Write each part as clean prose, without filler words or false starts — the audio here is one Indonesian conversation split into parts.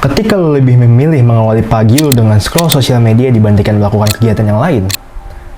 Ketika lo lebih memilih mengawali pagi lo dengan scroll sosial media dibandingkan melakukan kegiatan yang lain,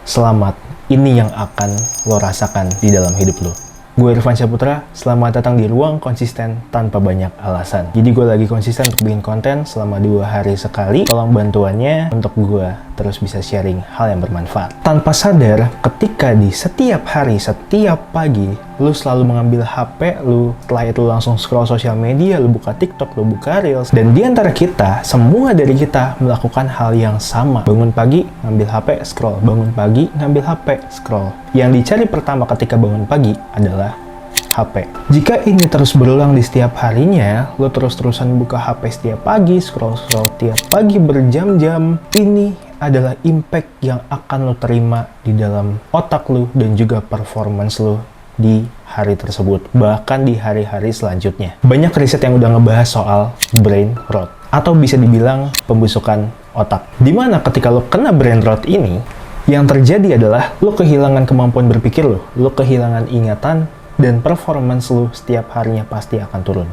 selamat, ini yang akan lo rasakan di dalam hidup lo. Gue Irfan Syahputra, selamat datang di Ruang Konsisten Tanpa Banyak Alasan. Jadi gue lagi konsisten untuk bikin konten selama 2 hari sekali. Tolong bantuannya untuk gue terus bisa sharing hal yang bermanfaat. Tanpa sadar, ketika di setiap hari, setiap pagi, lu selalu mengambil HP, lu setelah itu langsung scroll sosial media, lu buka TikTok, lu buka Reels. Dan di antara kita, semua dari kita melakukan hal yang sama. Bangun pagi, ngambil HP, scroll. Bangun pagi, ngambil HP, scroll. Yang dicari pertama ketika bangun pagi adalah HP. Jika ini terus berulang di setiap harinya, lo terus-terusan buka HP setiap pagi, scroll-scroll tiap pagi berjam-jam, ini adalah impact yang akan lo terima di dalam otak lo dan juga performance lo di hari tersebut, bahkan di hari-hari selanjutnya. Banyak riset yang udah ngebahas soal brain rot, atau bisa dibilang pembusukan otak. Dimana ketika lo kena brain rot ini, yang terjadi adalah lo kehilangan kemampuan berpikir lo kehilangan ingatan, dan performance lo setiap harinya pasti akan turun.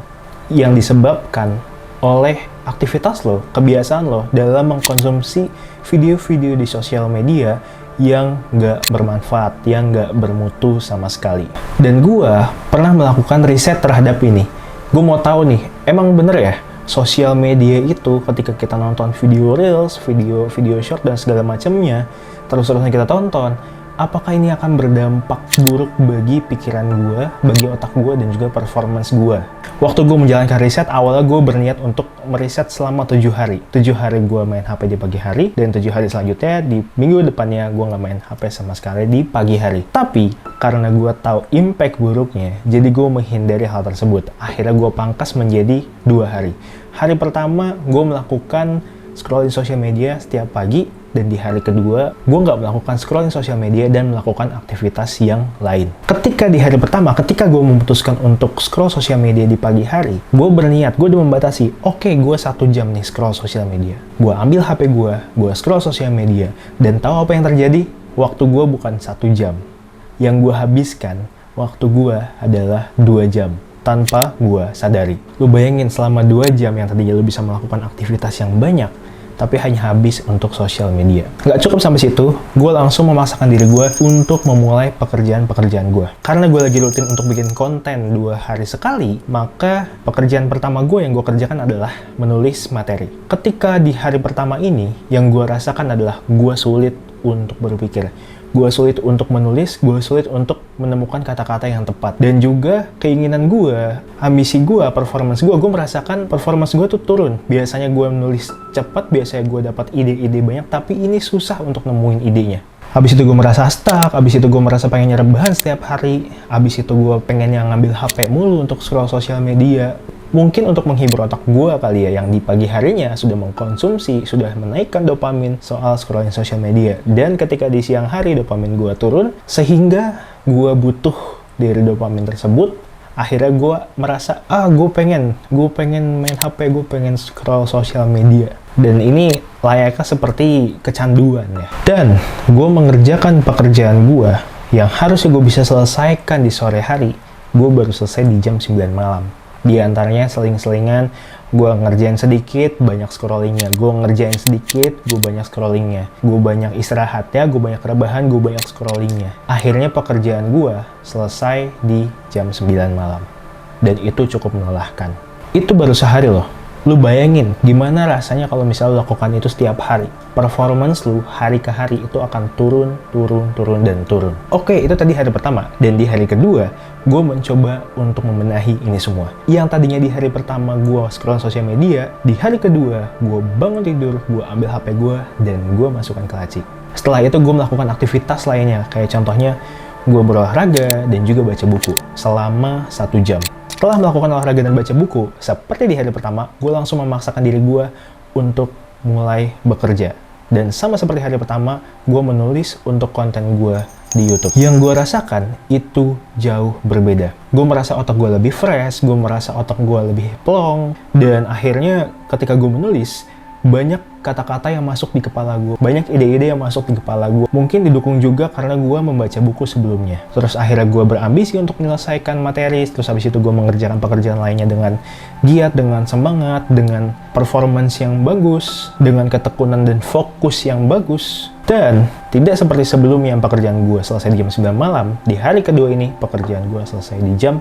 Yang disebabkan oleh aktivitas lo, kebiasaan lo dalam mengkonsumsi video-video di sosial media yang nggak bermanfaat, yang nggak bermutu sama sekali. Dan gue pernah melakukan riset terhadap ini. Gue mau tahu nih, emang bener ya sosial media itu ketika kita nonton video Reels, video short dan segala macamnya, terus-terusan kita tonton, apakah ini akan berdampak buruk bagi pikiran gue, bagi otak gue, dan juga performance gue? Waktu gue menjalankan riset, awalnya gue berniat untuk meriset selama 7 hari. 7 hari gue main HP di pagi hari, dan 7 hari selanjutnya, di minggu depannya gue nggak main HP sama sekali di pagi hari. Tapi, karena gue tahu impact buruknya, jadi gue menghindari hal tersebut. Akhirnya gue pangkas menjadi 2 hari. Hari pertama, gue melakukan scrolling sosial media setiap pagi, dan di hari kedua, gue nggak melakukan scrolling sosial media dan melakukan aktivitas yang lain. Ketika di hari pertama, ketika gue memutuskan untuk scroll sosial media di pagi hari, gue berniat, gue udah membatasi, oke, gue 1 jam nih scroll sosial media. Gue ambil HP gue scroll sosial media, dan tahu apa yang terjadi? Waktu gue bukan 1 jam. Yang gue habiskan, waktu gue adalah 2 jam. Tanpa gue sadari. Lu bayangin selama 2 jam yang tadinya lu bisa melakukan aktivitas yang banyak, tapi hanya habis untuk sosial media. Nggak cukup sampai situ, gue langsung memaksakan diri gue untuk memulai pekerjaan-pekerjaan gue. Karena gue lagi rutin untuk bikin konten 2 hari sekali, maka pekerjaan pertama gue yang gue kerjakan adalah menulis materi. Ketika di hari pertama ini, yang gue rasakan adalah gue sulit untuk berpikir. Gue sulit untuk menulis, gue sulit untuk menemukan kata-kata yang tepat. Dan juga keinginan gue, ambisi gue, performance gue merasakan performance gue tuh turun. Biasanya gue menulis cepat, biasanya gue dapat ide-ide banyak, tapi ini susah untuk nemuin idenya. Habis itu gue merasa stuck, habis itu gue merasa pengen rebahan setiap hari, habis itu gue pengen yang ngambil HP mulu untuk scroll sosial media. Mungkin untuk menghibur otak gue kali ya, yang di pagi harinya sudah mengkonsumsi, sudah menaikkan dopamin soal scrolling sosial media. Dan ketika di siang hari dopamin gue turun, sehingga gue butuh dari dopamin tersebut. Akhirnya gue merasa, gue pengen main HP, gue pengen scroll sosial media. Dan ini layaknya seperti kecanduan ya. Dan gue mengerjakan pekerjaan gue yang harusnya gue bisa selesaikan di sore hari, gue baru selesai di jam 9 malam. Di antaranya seling-selingan, gue ngerjain sedikit, banyak scrollingnya. Gue ngerjain sedikit, gue banyak scrollingnya. Gue banyak istirahatnya, gue banyak rebahan, gue banyak scrollingnya. Akhirnya pekerjaan gue selesai di jam 9 malam. Dan itu cukup melelahkan. Itu baru sehari loh. Lu bayangin gimana rasanya kalau misalnya lu lakukan itu setiap hari. Performance lu hari ke hari itu akan turun. Oke, itu tadi hari pertama. Dan di hari kedua, gue mencoba untuk membenahi ini semua. Yang tadinya di hari pertama gue scroll sosial media, di hari kedua gue bangun tidur, gue ambil HP gue, dan gue masukkan ke laci. Setelah itu gue melakukan aktivitas lainnya, kayak contohnya gue berolahraga dan juga baca buku selama 1 jam. Setelah melakukan olahraga dan baca buku, seperti di hari pertama, gue langsung memaksakan diri gue untuk mulai bekerja. Dan sama seperti hari pertama, gue menulis untuk konten gue di YouTube. Yang gue rasakan itu jauh berbeda. Gue merasa otak gue lebih fresh, gue merasa otak gue lebih plong, dan akhirnya ketika gue menulis, banyak kata-kata yang masuk di kepala gue, banyak ide-ide yang masuk di kepala gue. Mungkin didukung juga karena gue membaca buku sebelumnya. Terus akhirnya gue berambisi untuk menyelesaikan materi, terus habis itu gue mengerjakan pekerjaan lainnya dengan giat, dengan semangat, dengan performance yang bagus, dengan ketekunan dan fokus yang bagus. Dan tidak seperti sebelumnya yang pekerjaan gue selesai di jam 9 malam, di hari kedua ini pekerjaan gue selesai di jam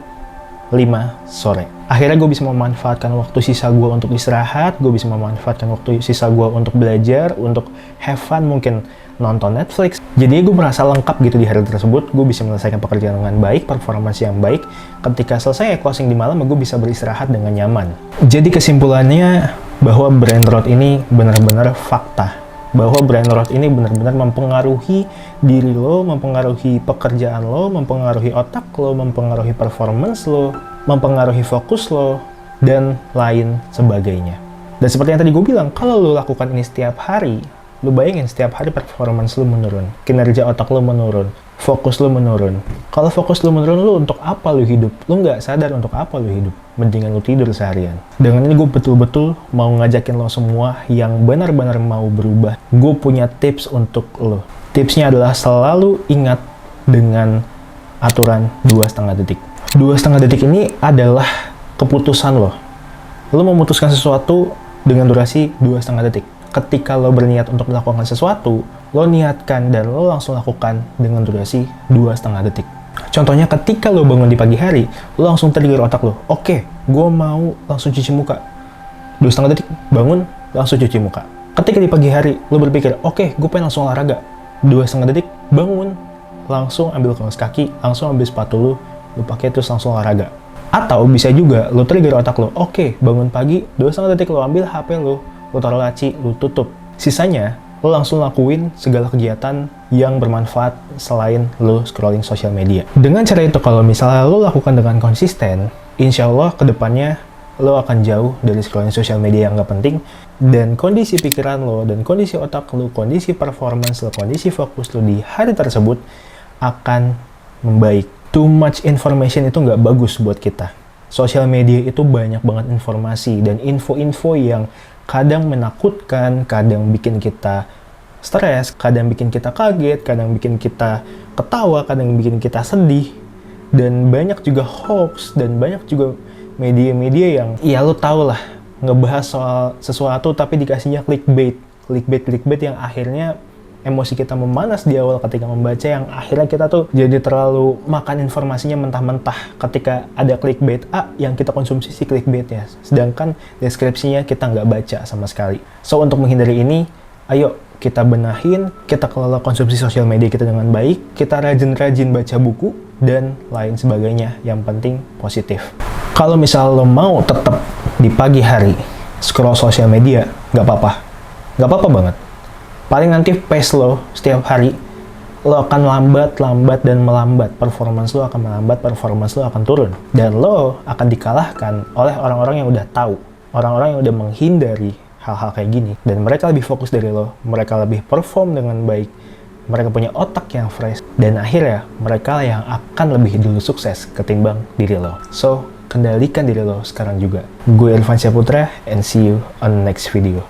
5 sore. Akhirnya gue bisa memanfaatkan waktu sisa gue untuk istirahat, gue bisa memanfaatkan waktu sisa gue untuk belajar, untuk have fun, mungkin nonton Netflix. Jadi gue merasa lengkap gitu di hari tersebut, gue bisa menyelesaikan pekerjaan dengan baik, performance yang baik. Ketika selesai closing di malam, gue bisa beristirahat dengan nyaman. Jadi kesimpulannya bahwa brain rot ini benar-benar fakta. Bahwa brain rot ini benar-benar mempengaruhi diri lo, mempengaruhi pekerjaan lo, mempengaruhi otak lo, mempengaruhi performance lo, mempengaruhi fokus lo, dan lain sebagainya. Dan seperti yang tadi gue bilang, kalau lo lakukan ini setiap hari, lo bayangin setiap hari performance lo menurun, kinerja otak lo menurun, fokus lo menurun. Kalau fokus lo menurun, lo untuk apa lo hidup? Lo nggak sadar untuk apa lo hidup. Mendingan lo tidur seharian. Dengan ini gue betul-betul mau ngajakin lo semua yang benar-benar mau berubah. Gue punya tips untuk lo. Tipsnya adalah selalu ingat dengan aturan 2,5 detik. 2,5 detik ini adalah keputusan lo. Lo memutuskan sesuatu dengan durasi 2,5 detik. Ketika lo berniat untuk melakukan sesuatu, lo niatkan dan lo langsung lakukan dengan durasi 2,5 detik. Contohnya ketika lo bangun di pagi hari, lo langsung trigger otak lo, oke, gue mau langsung cuci muka. 2,5 detik, bangun, langsung cuci muka. Ketika di pagi hari, lo berpikir, oke, gue pengen langsung olahraga. 2,5 detik, bangun, langsung ambil kaos kaki, langsung ambil sepatu lo pakai terus langsung olahraga. Atau bisa juga lo trigger otak lo, oke, bangun pagi, 2,5 detik lo ambil HP lo taruh laci, lo tutup. Sisanya, lo langsung lakuin segala kegiatan yang bermanfaat selain lo scrolling sosial media. Dengan cara itu, kalau misalnya lo lakukan dengan konsisten, insya Allah kedepannya lo akan jauh dari scrolling sosial media yang nggak penting, dan kondisi pikiran lo, dan kondisi otak lo, kondisi performance lo, kondisi fokus lo di hari tersebut akan membaik. Too much information itu nggak bagus buat kita. Sosial media itu banyak banget informasi dan info-info yang kadang menakutkan, kadang bikin kita stres, kadang bikin kita kaget, kadang bikin kita ketawa, kadang bikin kita sedih. Dan banyak juga hoax, dan banyak juga media-media yang, ya lo tau lah, ngebahas soal sesuatu tapi dikasihnya clickbait yang akhirnya emosi kita memanas di awal ketika membaca, yang akhirnya kita tuh jadi terlalu makan informasinya mentah-mentah. Ketika ada clickbait A, yang kita konsumsi si clickbaitnya, sedangkan deskripsinya kita nggak baca sama sekali. So, untuk menghindari ini, ayo kita benahin, kita kelola konsumsi sosial media kita dengan baik, kita rajin-rajin baca buku, dan lain sebagainya. Yang penting positif. Kalau misal lo mau tetap di pagi hari scroll sosial media, nggak apa-apa banget. Paling nanti pace lo setiap hari, lo akan lambat dan melambat. Performance lo akan melambat, performance lo akan turun. Dan lo akan dikalahkan oleh orang-orang yang udah tahu. Orang-orang yang udah menghindari hal-hal kayak gini. Dan mereka lebih fokus dari lo. Mereka lebih perform dengan baik. Mereka punya otak yang fresh. Dan akhirnya, mereka yang akan lebih dulu sukses ketimbang diri lo. So, kendalikan diri lo sekarang juga. Gue Irfan Syahputra, and see you on the next video.